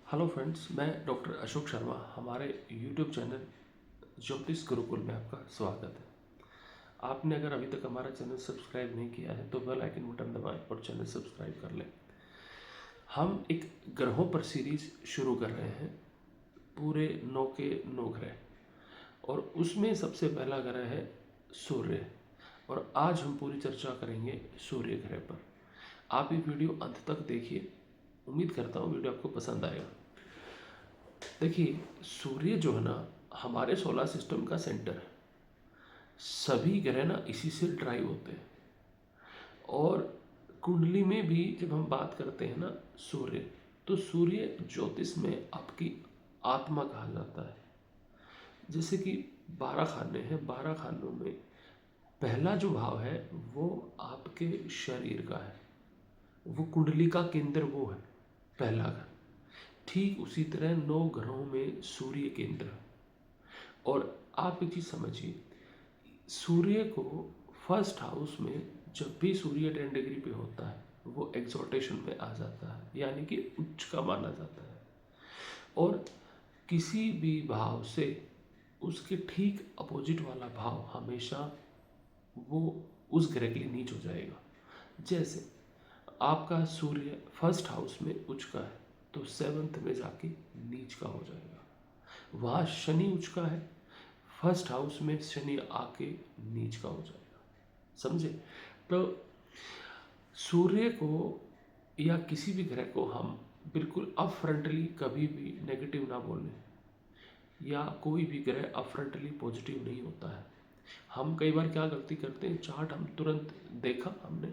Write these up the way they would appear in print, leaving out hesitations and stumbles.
Hello friends, मैं doctor Ashok Sharma. हमारे YouTube channel ज्योतिष गुरुकुल में आपका स्वागत है। आपने अगर अभी तक हमारा चैनल सब्सक्राइब नहीं किया है तो बेल आइकन बटन दबाएं और चैनल सब्सक्राइब कर लें। हम एक ग्रहों पर सीरीज शुरू कर रहे हैं, पूरे 9 के 9 ग्रह, और उसमें सबसे पहला ग्रह है सूर्य। और आज हम पूरी चर्चा करेंगे सूर्य ग्रह पर। आप ये वीडियो अंत तक देखिए, उम्मीद करता हूँ वीडियो आपको पसंद आएगा। देखिए, सूर्य जो है ना, हमारे सोलर सिस्टम का सेंटर है। सभी ग्रह ना इसी से ड्राइव होते हैं। और कुंडली में भी जब हम बात करते हैं ना सूर्य, तो सूर्य ज्योतिष में आपकी आत्मा कहा जाता है। जैसे कि 12 खाने हैं, 12 खानों में पहला जो भाव है वो आपके शरीर का है, वो कुंडली का केंद्र वो है, पहला घर। ठीक उसी तरह 9 ग्रहों में सूर्य केंद्र है। और आप एक चीज़ समझिए, सूर्य को फर्स्ट हाउस में जब भी सूर्य 10 डिग्री पे होता है वो एक्सॉल्टेशन में आ जाता है, यानी कि उच्च का माना जाता है। और किसी भी भाव से उसके ठीक अपोजिट वाला भाव हमेशा वो उस ग्रह के लिए नीच हो जाएगा। जैसे आपका सूर्य फर्स्ट हाउस में उच्च का है तो 7th में जाके नीच का हो जाएगा। वहाँ शनि उच्च का है, फर्स्ट हाउस में शनि आके नीच का हो जाएगा। समझे? तो सूर्य को या किसी भी ग्रह को हम बिल्कुल अपफ्रंटली कभी भी नेगेटिव ना बोलें, या कोई भी ग्रह अपफ्रंटली पॉजिटिव नहीं होता है। हम कई बार क्या गलती करते हैं, चार्ट हम तुरंत देखा हमने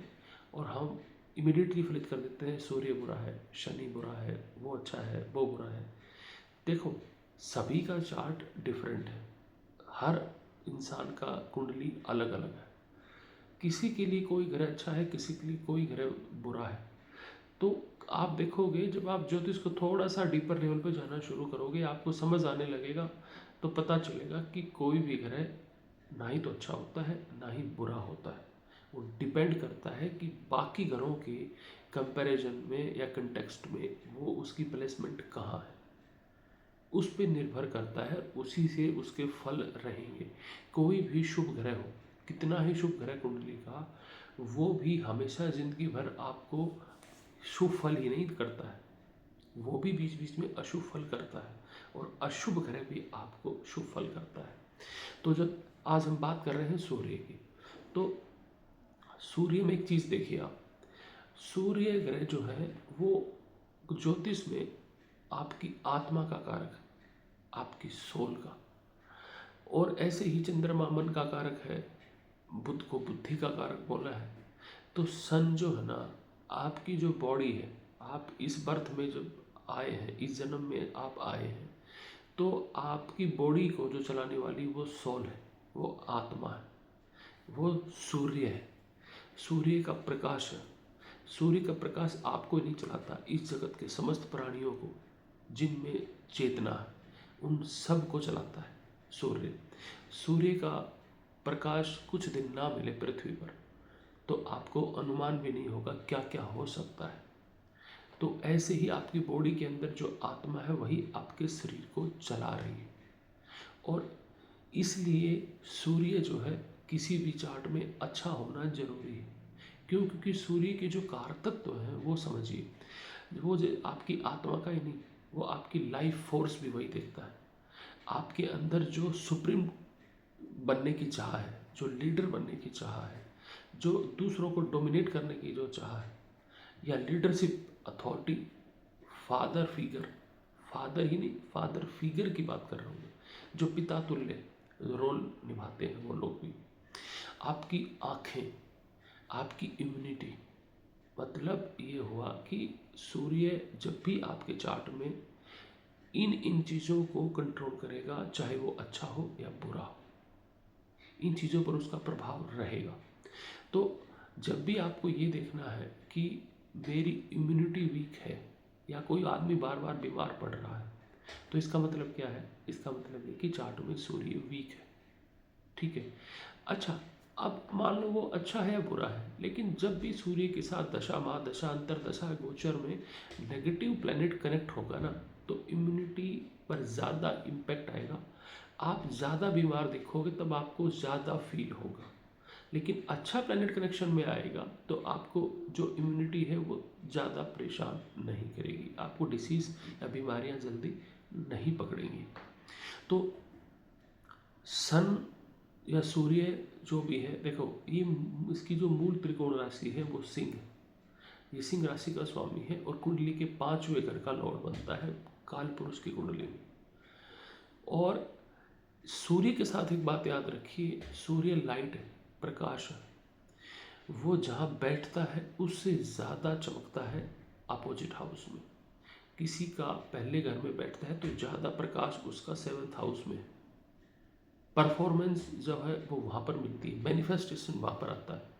और हम इमिडिएटली फलित कर देते हैं, सूर्य बुरा है, शनि बुरा है, वो अच्छा है, वो बुरा है। देखो, सभी का चार्ट डिफरेंट है, हर इंसान का कुंडली अलग अलग है। किसी के लिए कोई ग्रह अच्छा है, किसी के लिए कोई ग्रह बुरा है। तो आप देखोगे, जब आप ज्योतिष को थोड़ा सा डीपर लेवल पे जाना शुरू करोगे, आपको समझ आने लगेगा, तो पता चलेगा कि कोई भी ग्रह ना ही तो अच्छा होता है ना ही बुरा होता है। वो डिपेंड करता है कि बाकी ग्रहों के कंपैरिजन में या कंटेक्स्ट में वो उसकी प्लेसमेंट कहाँ है, उस पर निर्भर करता है, उसी से उसके फल रहेंगे। कोई भी शुभ ग्रह हो, कितना ही शुभ ग्रह कुंडली का, वो भी हमेशा जिंदगी भर आपको शुभ फल ही नहीं करता है, वो भी बीच बीच में अशुभ फल करता है, और अशुभ ग्रह भी आपको शुभ फल करता है। तो जब आज हम बात कर रहे हैं सूर्य की, तो सूर्य में एक चीज़ देखिए आप, सूर्य ग्रह जो है वो ज्योतिष में आपकी आत्मा का कारक है, आपकी सोल का। और ऐसे ही चंद्रमा मन का कारक है, बुध को बुद्धि का कारक बोला है। तो सन जो है ना, आपकी जो बॉडी है, आप इस बर्थ में जब आए हैं, इस जन्म में आप आए हैं, तो आपकी बॉडी को जो चलाने वाली वो सोल है, वो आत्मा है, वो सूर्य है, सूर्य का प्रकाश है। सूर्य का प्रकाश आपको नहीं चलाता, इस जगत के समस्त प्राणियों को, जिनमें चेतना है, उन सब को चलाता है सूर्य। सूर्य का प्रकाश कुछ दिन ना मिले पृथ्वी पर तो आपको अनुमान भी नहीं होगा क्या क्या हो सकता है। तो ऐसे ही आपकी बॉडी के अंदर जो आत्मा है वही आपके शरीर को चला रही है। और इसलिए सूर्य जो है किसी भी चार्ट में अच्छा होना जरूरी है। क्यों? क्योंकि सूर्य के जो कारतत्व हैं वो समझिए, वो जो आपकी आत्मा का ही नहीं, वो आपकी लाइफ फोर्स भी वही देखता है। आपके अंदर जो सुप्रीम बनने की चाह है, जो लीडर बनने की चाह है, जो दूसरों को डोमिनेट करने की जो चाह है, या leadership authority, father figure, father ही नहीं फादर फिगर की बात कर रहा हूँ मैं, जो पिता तुल्य रोल निभाते हैं वो लोग भी। आपकी आँखें, आपकी इम्यूनिटी, मतलब ये हुआ कि सूर्य जब भी आपके चार्ट में इन इन चीज़ों को कंट्रोल करेगा, चाहे वो अच्छा हो या बुरा हो, इन चीज़ों पर उसका प्रभाव रहेगा। तो जब भी आपको ये देखना है कि मेरी इम्यूनिटी वीक है, या कोई आदमी बार बार बीमार पड़ रहा है, तो इसका मतलब क्या है? इसका मतलब है कि चार्ट में सूर्य वीक है। ठीक है। अच्छा, अब मान लो वो अच्छा है या बुरा है, लेकिन जब भी सूर्य के साथ दशा महादशा अंतरदशा गोचर में नेगेटिव प्लैनेट कनेक्ट होगा ना, तो इम्यूनिटी पर ज़्यादा इम्पैक्ट आएगा। आप ज़्यादा बीमार दिखोगे तब आपको ज़्यादा फील होगा। लेकिन अच्छा प्लैनेट कनेक्शन में आएगा तो आपको जो इम्यूनिटी है वो ज़्यादा परेशान नहीं करेगी, आपको डिसीज़ या बीमारियां जल्दी नहीं पकड़ेंगी। तो सन या सूर्य जो भी है, देखो ये इसकी जो मूल त्रिकोण राशि है वो सिंह है। ये सिंह राशि का स्वामी है और कुंडली के 5वें घर का लॉर्ड बनता है काल पुरुष की कुंडली में। और सूर्य के साथ एक बात याद रखिए, सूर्य लाइट है, प्रकाश है। वो जहाँ बैठता है उससे ज़्यादा चमकता है अपोजिट हाउस में। किसी का पहले घर में बैठता है तो ज़्यादा प्रकाश उसका 7th हाउस में है। परफॉर्मेंस जो है वो वहाँ पर मिलती है, मैनिफेस्टेशन वहाँ पर आता है।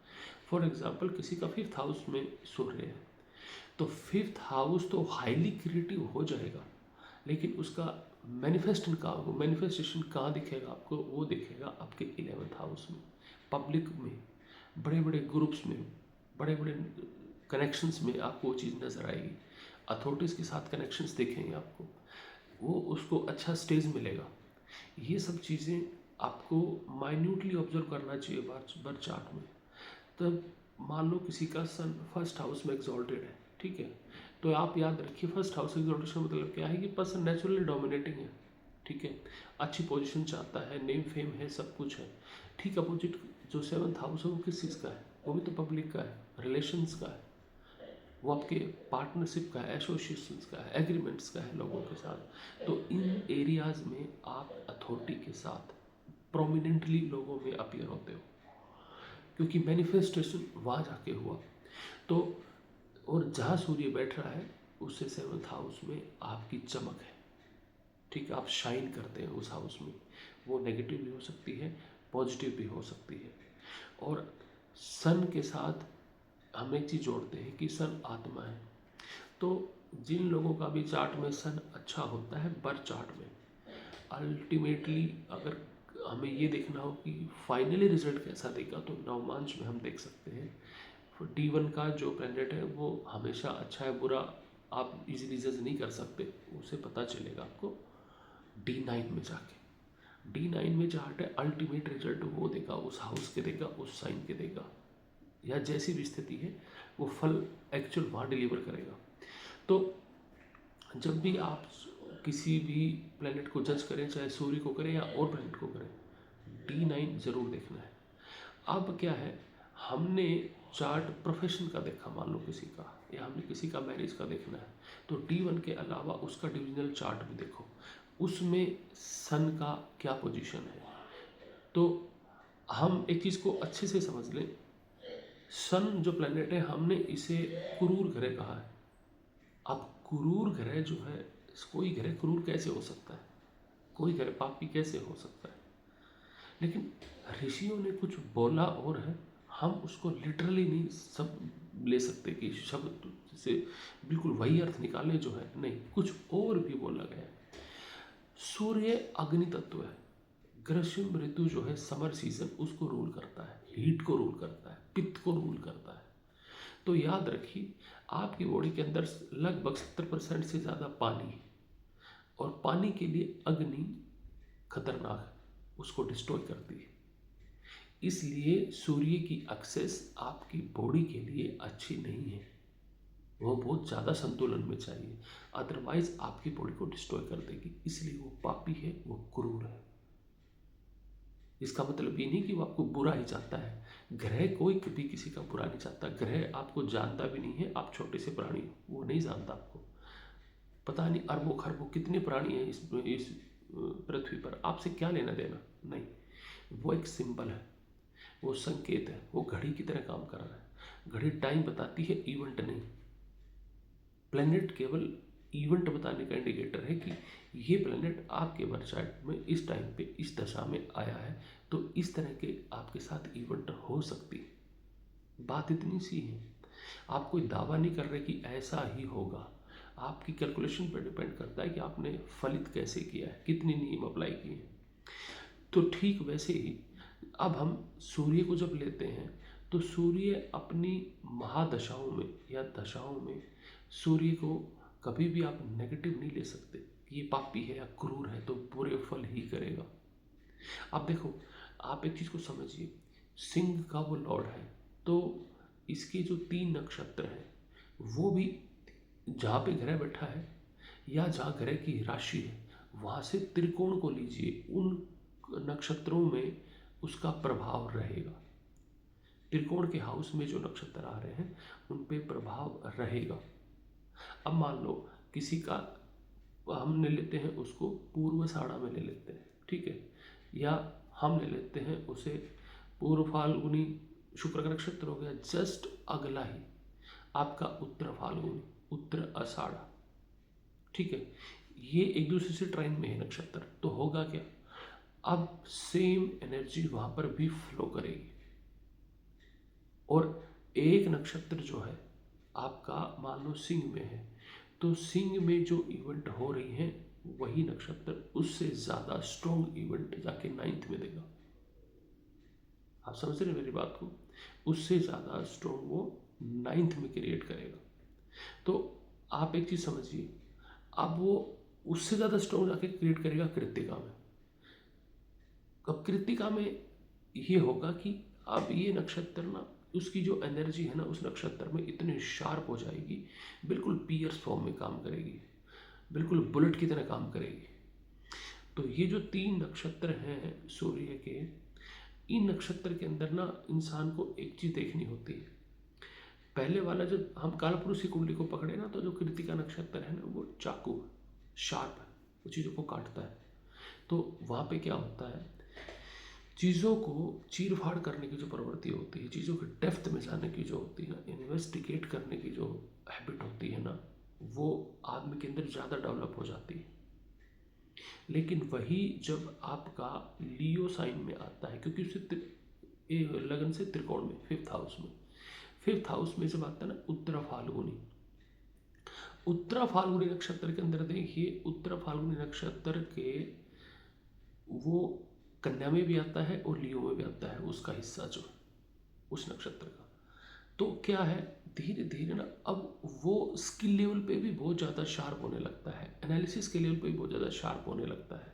फॉर एग्जाम्पल किसी का 5th हाउस में सूर्य है तो 5th हाउस तो हाईली क्रिएटिव हो जाएगा, लेकिन उसका मैनिफेस्टेशन कहाँ दिखेगा आपको? वो दिखेगा आपके 11th हाउस में, पब्लिक में, बड़े बड़े ग्रुप्स में, बड़े बड़े कनेक्शंस में आपको वो चीज़ नज़र आएगी। अथॉरिटीज़ के साथ कनेक्शंस दिखेंगे आपको, वो उसको अच्छा स्टेज मिलेगा। ये सब चीज़ें आपको माइन्यूटली ऑब्जर्व करना चाहिए बर्थ चार्ट में। तब मान लो किसी का सन 1st हाउस में एग्जॉल्टेड है, ठीक है, तो आप याद रखिए 1st हाउस एग्जॉल्टेशन मतलब क्या है कि पर्सन नेचुरली डोमिनेटिंग है, ठीक है, अच्छी पोजीशन चाहता है, नेम फेम है, सब कुछ है। ठीक अपोजिट जो 7th हाउस है वो किस चीज़ का है? वो भी तो पब्लिक का है, रिलेशंस का है, वो आपके पार्टनरशिप का है, एसोसिएशंस का है, एग्रीमेंट्स का है लोगों के साथ। तो इन एरियाज़ में आप अथॉरिटी के साथ प्रोमिनेंटली लोगों में अपीयर होते हो, क्योंकि मैनिफेस्टेशन वहाँ जाके हुआ। तो और जहाँ सूर्य बैठ रहा है उससे 7th हाउस में आपकी चमक है, ठीक है, आप शाइन करते हैं उस हाउस में। वो नेगेटिव भी हो सकती है, पॉजिटिव भी हो सकती है। और सन के साथ हम एक चीज़ जोड़ते हैं कि सन आत्मा है। तो जिन लोगों का भी चार्ट में सन अच्छा होता है बर्थ चार्ट में, अल्टीमेटली अगर हमें ये देखना हो कि फाइनली रिजल्ट कैसा देगा तो नवमांश में हम देख सकते हैं D1 का जो प्लैनेट है वो हमेशा अच्छा है बुरा आप इजीली जज नहीं कर सकते, उसे पता चलेगा आपको D9 में जाके। D9 में चार्ट है, अल्टीमेट रिजल्ट वो देगा, उस हाउस के देगा, उस साइन के देगा, या जैसी भी स्थिति है वो फल एक्चुअल वहाँ डिलीवर करेगा। तो जब भी आप किसी भी प्लैनेट को जज करें, चाहे सूर्य को करें या और प्लैनेट को करें, D9 ज़रूर देखना है। अब क्या है, हमने चार्ट प्रोफेशन का देखा मान लो किसी का, या हमने किसी का मैरिज का देखना है, तो D1 के अलावा उसका डिविजनल चार्ट भी देखो, उसमें सन का क्या पोजीशन है। तो हम एक चीज़ को अच्छे से समझ लें, सन जो प्लैनेट है हमने इसे क्रूर ग्रह कहा है। अब क्रूर ग्रह जो है, कोई ग्रह क्रूर कैसे हो सकता है, कोई ग्रह पापी कैसे हो सकता है? लेकिन ऋषियों ने कुछ बोला और है, हम उसको लिटरली नहीं सब ले सकते कि शब्द से बिल्कुल वही अर्थ निकाले जो है, नहीं, कुछ और भी बोला गया है। सूर्य अग्नि तत्व है, ग्रीष्म ऋतु जो है समर सीजन उसको रूल करता है, हीट को रूल करता है, पित्त को रूल करता है। तो याद रखिए आपकी बॉडी के अंदर लगभग 70% से ज़्यादा पानी है, और पानी के लिए अग्नि खतरनाक है, उसको डिस्ट्रॉय करती है। इसलिए सूर्य की एक्सेस आपकी बॉडी के लिए अच्छी नहीं है, वो बहुत ज़्यादा संतुलन में चाहिए, अदरवाइज आपकी बॉडी को डिस्ट्रॉय कर देगी। इसलिए वो पापी है, वो क्रूर है। इसका मतलब ये नहीं कि वो आपको बुरा ही चाहता है, ग्रह कोई कभी किसी का बुरा नहीं चाहता, ग्रह आपको जानता भी नहीं है, आप छोटे से प्राणी हो, वो नहीं जानता आपको। पता नहीं अरबों खरबों कितने प्राणी हैं इस पृथ्वी पर, आपसे क्या लेना देना, नहीं, वो एक सिंबल है, वो संकेत है, वो घड़ी की तरह काम कर रहा है। घड़ी टाइम बताती है, इवेंट नहीं। प्लैनेट केवल इवेंट बताने का इंडिकेटर है कि ये प्लैनेट आपके बर्थ चार्ट में इस टाइम पे इस दशा में आया है, तो इस तरह के आपके साथ इवेंट हो सकती है। बात इतनी सी है, आप कोई दावा नहीं कर रहे कि ऐसा ही होगा, आपकी कैलकुलेशन पर डिपेंड करता है कि आपने फलित कैसे किया है, कितने नियम अप्लाई किए हैं। तो ठीक वैसे ही अब हम सूर्य को जब लेते हैं तो सूर्य अपनी महादशाओं में या दशाओं में सूर्य को कभी भी आप नेगेटिव नहीं ले सकते। ये पापी है या क्रूर है तो बुरे फल ही करेगा। अब देखो, आप एक चीज़ को समझिए, सिंह का वो लॉर्ड है, तो इसके जो 3 नक्षत्र हैं वो भी जहाँ पे ग्रह बैठा है या जहाँ ग्रह की राशि है वहाँ से त्रिकोण को लीजिए, उन नक्षत्रों में उसका प्रभाव रहेगा। त्रिकोण के हाउस में जो नक्षत्र आ रहे हैं उन पे प्रभाव रहेगा। अब मान लो किसी का, हम ले लेते हैं उसको पूर्वाषाढ़ा में ले लेते हैं, ठीक है, या हम ले लेते हैं उसे पूर्व फाल्गुनी, शुक्र का नक्षत्र हो गया, जस्ट अगला ही आपका उत्तर फाल्गुनी, उत्तर आषाढ़ा, ठीक है, ये एक दूसरे से ट्राइन में है नक्षत्र, तो होगा क्या, अब सेम एनर्जी वहां पर भी फ्लो करेगी। और एक नक्षत्र जो है आपका मान लो सिंह में है, तो सिंह में जो इवेंट हो रही है वही नक्षत्र उससे ज़्यादा स्ट्रॉन्ग इवेंट जाके 9th में देगा। आप समझ रहे हैं मेरी बात को, उससे ज़्यादा स्ट्रॉन्ग वो 9th में क्रिएट करेगा। तो आप एक चीज़ समझिए, अब वो उससे ज़्यादा स्ट्रॉन्ग जाके क्रिएट करेगा कृत्तिका में। अब कृत्तिका में ये होगा कि अब ये नक्षत्र ना, उसकी जो एनर्जी है ना उस नक्षत्र में इतनी शार्प हो जाएगी, बिल्कुल पियर्स फॉर्म में काम करेगी, बिल्कुल बुलेट की तरह काम करेगी। तो ये जो 3 नक्षत्र हैं सूर्य के, इन नक्षत्र के अंदर ना इंसान को एक चीज़ देखनी होती है। पहले वाला जब हम कालपुरुष की कुंडली को पकड़े ना, तो जो कृत्तिका नक्षत्र है ना वो चाकू शार्प है, वो चीज़ों को काटता है। तो वहाँ पे क्या होता है, चीज़ों को चीर फाड़ करने की जो प्रवृत्ति होती है, चीज़ों के डेप्थ में जाने की जो होती है, इन्वेस्टिगेट करने की जो हैबिट होती है ना, वो आदमी के अंदर ज़्यादा डेवलप हो जाती है। लेकिन वही जब आपका लियो साइन में आता है, क्योंकि उसे लगन से त्रिकोण में 5th हाउस में, 5th हाउस में जब आता है ना उत्तरा फाल्गुनी, उत्तरा फाल्गुनी नक्षत्र के अंदर देखिए, उत्तरा फाल्गुनी नक्षत्र के वो कन्या में भी आता है और लियो में भी आता है, उसका हिस्सा जो उस नक्षत्र का। तो क्या है, धीरे धीरे ना अब वो स्किल लेवल पे भी बहुत ज़्यादा शार्प होने लगता है, एनालिसिस के लेवल पे भी बहुत ज़्यादा शार्प होने लगता है,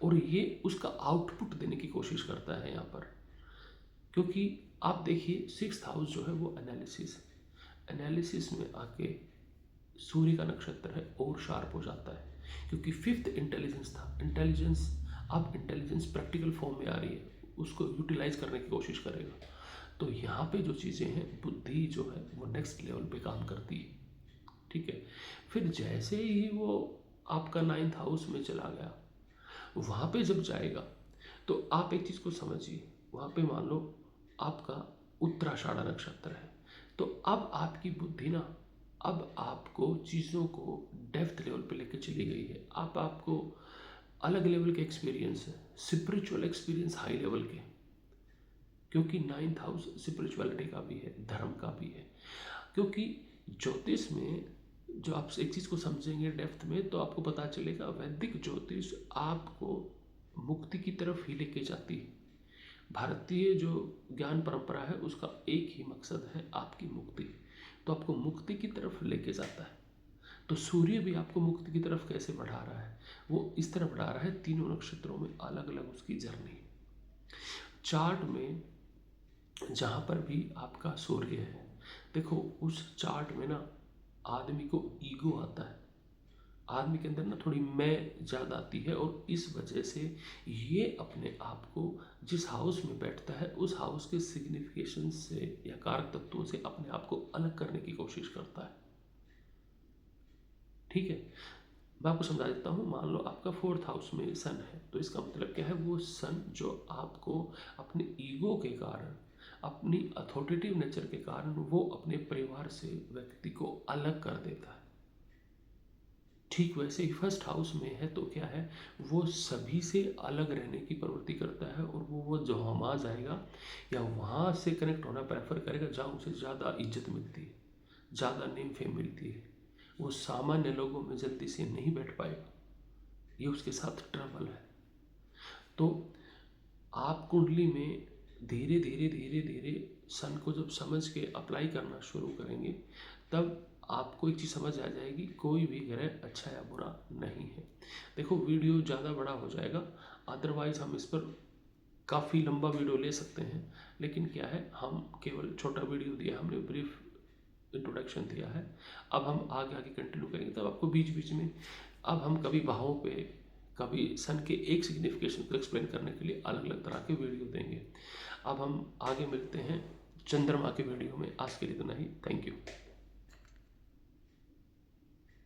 और ये उसका आउटपुट देने की कोशिश करता है यहाँ पर। क्योंकि आप देखिए 6th हाउस जो है वो एनालिसिस है, एनालिसिस में आके सूर्य का नक्षत्र है और शार्प हो जाता है, क्योंकि 5th इंटेलिजेंस था, इंटेलिजेंस अब इंटेलिजेंस प्रैक्टिकल फॉर्म में आ रही है, उसको यूटिलाइज करने की कोशिश करेगा। तो यहाँ पे जो चीज़ें हैं, बुद्धि जो है वो नेक्स्ट लेवल पे काम करती है, ठीक है। फिर जैसे ही वो आपका 9th हाउस में चला गया, वहाँ पे जब जाएगा तो आप एक चीज़ को समझिए, वहाँ पे मान लो आपका उत्तराषाढ़ा नक्षत्र है, तो अब आपकी बुद्धि ना, अब आपको चीज़ों को डेप्थ लेवल पे लेके चली गई है, आपको अलग लेवल के एक्सपीरियंस है, स्पिरिचुअल एक्सपीरियंस हाई लेवल के, क्योंकि 9th हाउस स्पिरिचुअलिटी का भी है, धर्म का भी है। क्योंकि ज्योतिष में जो आप एक चीज़ को समझेंगे डेप्थ में, तो आपको पता चलेगा वैदिक ज्योतिष आपको मुक्ति की तरफ ही लेके जाती है। भारतीय जो ज्ञान परंपरा है उसका एक ही मकसद है, आपकी मुक्ति, तो आपको मुक्ति की तरफ लेके जाता है। तो सूर्य भी आपको मुक्ति की तरफ कैसे बढ़ा रहा है, वो इस तरह बढ़ा रहा है, तीनों नक्षत्रों में अलग अलग उसकी जर्नी। चार्ट में जहाँ पर भी आपका सूर्य है, देखो उस चार्ट में ना आदमी को ईगो आता है, आदमी के अंदर ना थोड़ी मैं ज़्यादा आती है, और इस वजह से ये अपने आप को जिस हाउस में बैठता है उस हाउस के सिग्निफिकेशन से या कारक तत्वों से अपने आप को अलग करने की कोशिश करता है, ठीक है। मैं आपको समझा देता हूँ, मान लो आपका 4th हाउस में सन है, तो इसका मतलब क्या है, वो सन जो आपको अपने ईगो के कारण, अपनी अथॉरिटेटिव नेचर के कारण वो अपने परिवार से व्यक्ति को अलग कर देता है। ठीक वैसे ही 1st हाउस में है तो क्या है, वो सभी से अलग रहने की प्रवृत्ति करता है, और वो जो वहाँ जाएगा या वहाँ से कनेक्ट होना प्रेफर करेगा जहाँ उसे ज़्यादा इज्जत मिलती है, ज़्यादा नेम फेम मिलती है, वो सामान्य लोगों में जल्दी से नहीं बैठ पाएगा, ये उसके साथ ट्रबल है। तो आप कुंडली में धीरे धीरे धीरे धीरे सन को जब समझ के अप्लाई करना शुरू करेंगे, तब आपको एक चीज़ समझ आ जाएगी, कोई भी ग्रह अच्छा या बुरा नहीं है। देखो वीडियो ज़्यादा बड़ा हो जाएगा, अदरवाइज़ हम इस पर काफ़ी लंबा वीडियो ले सकते हैं, लेकिन क्या है हम केवल छोटा वीडियो दिया, हमने ब्रीफ इंट्रोडक्शन दिया है। अब हम आगे आगे कंटिन्यू करेंगे, तब आपको बीच बीच में अब हम कभी भावों पे, कभी सन के एक सिग्निफिकेशन को एक्सप्लेन करने के लिए अलग अलग तरह के वीडियो देंगे। अब हम आगे मिलते हैं चंद्रमा के वीडियो में। आज के लिए इतना ही। Thank you.